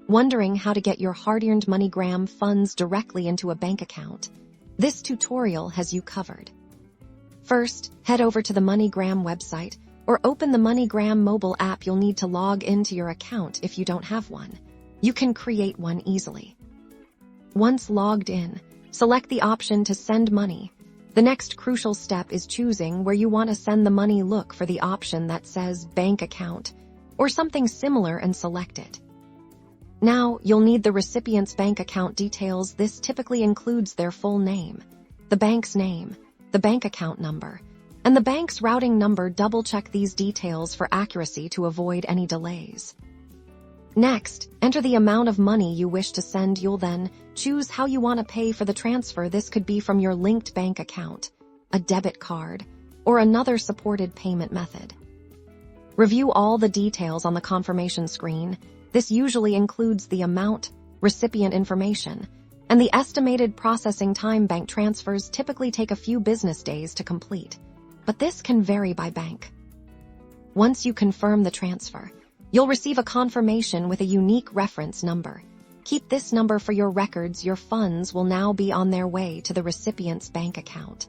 Wondering how to get your hard-earned MoneyGram funds directly into a bank account? This tutorial has you covered. First, head over to the MoneyGram website or open the MoneyGram mobile app. You'll need to log into your account if you don't have one. You can create one easily. Once logged in, select the option to send money. The next crucial step is choosing where you want to send the money. Look for the option that says bank account or something similar and select it. Now, you'll need the recipient's bank account details. This typically includes their full name, the bank's name, the bank account number, and the bank's routing number. Double-check these details for accuracy to avoid any delays. Next, enter the amount of money you wish to send. You'll then choose how you want to pay for the transfer. This could be from your linked bank account, a debit card, or another supported payment method. Review all the details on the confirmation screen. This usually includes the amount, recipient information, and the estimated processing time. Bank transfers typically take a few business days to complete, but this can vary by bank. Once you confirm the transfer, you'll receive a confirmation with a unique reference number. Keep this number for your records. Your funds will now be on their way to the recipient's bank account.